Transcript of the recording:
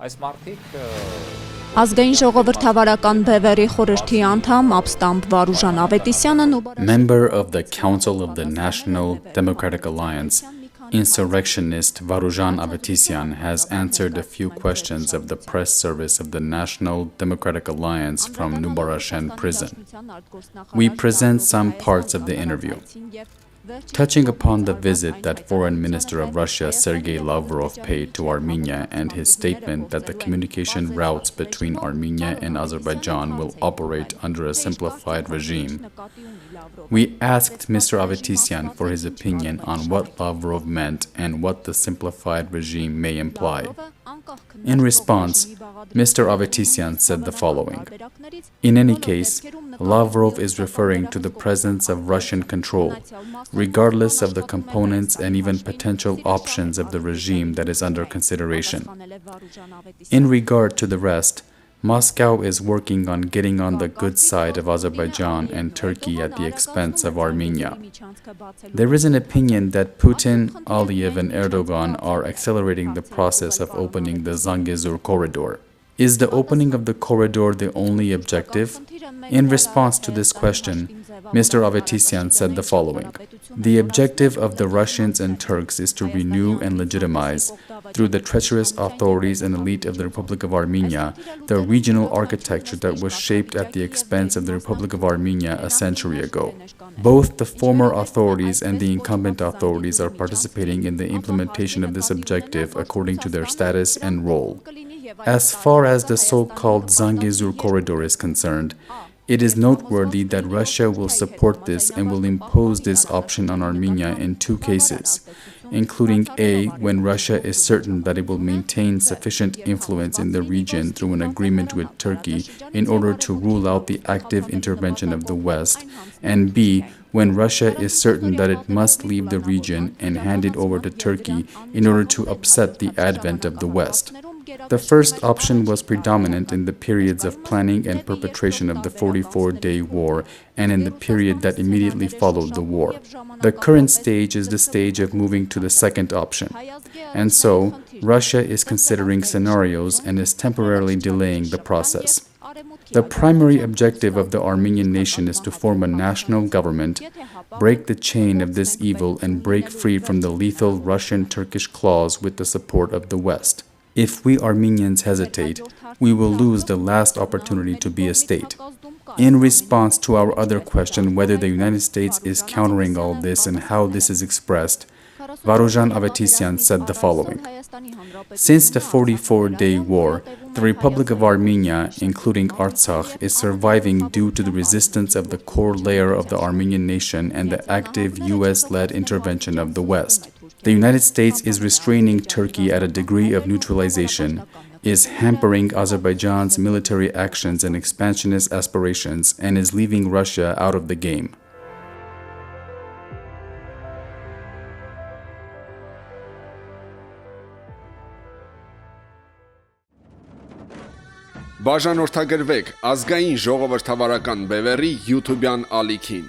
Ազգային-Ժողովրդավարական Բևեռի խորհրդի անդամ Ապստամբ Վարուժան Ավետիսյանն Member of the Council of the National Democratic Alliance, insurrectionist Varujan Avetisian has answered a few questions of the press service of the National Democratic Alliance from Nubarashen prison. We present some parts of the interview. Touching upon the visit that Foreign Minister of Russia Sergei Lavrov paid to Armenia and his statement that the communication routes between Armenia and Azerbaijan will operate under a simplified regime, we asked Mr. Avetisian for his opinion on what Lavrov meant and what the simplified regime may imply. In response, Mr. Avetisian said the following: "In any case, Lavrov is referring to the presence of Russian control, regardless of the components and even potential options of the regime that is under consideration. In regard to the rest, Moscow is working on getting on the good side of Azerbaijan and Turkey at the expense of Armenia. There is an opinion that Putin, Aliyev, and Erdogan are accelerating the process of opening the Zangezur corridor. Is the opening of the corridor the only objective?" In response to this question, Mr. Avetisian said the following: "The objective of the Russians and Turks is to renew and legitimize, through the treacherous authorities and elite of the Republic of Armenia, the regional architecture that was shaped at the expense of the Republic of Armenia a century ago. Both the former authorities and the incumbent authorities are participating in the implementation of this objective according to their status and role. As far as the so-called Zangezur corridor is concerned, it is noteworthy that Russia will support this and will impose this option on Armenia in two cases, including A, when Russia is certain that it will maintain sufficient influence in the region through an agreement with Turkey in order to rule out the active intervention of the West, and B, when Russia is certain that it must leave the region and hand it over to Turkey in order to upset the advent of the West. The first option was predominant in the periods of planning and perpetration of the 44-day war and in the period that immediately followed the war. The current stage is the stage of moving to the second option. And so, Russia is considering scenarios and is temporarily delaying the process. The primary objective of the Armenian nation is to form a national government, break the chain of this evil, and break free from the lethal Russian-Turkish clause with the support of the West. If we Armenians hesitate, we will lose the last opportunity to be a state." In response to our other question whether the United States is countering all this and how this is expressed, Varujan Avetisian said the following: "Since the 44-day war, the Republic of Armenia, including Artsakh, is surviving due to the resistance of the core layer of the Armenian nation and the active US-led intervention of the West. The United States is restraining Turkey at a degree of neutralization, is hampering Azerbaijan's military actions and expansionist aspirations, and is leaving Russia out of the game." Բաժանորդագրվեք ազգային ժողովրդավարական բևեռի YouTube-յան ալիքին։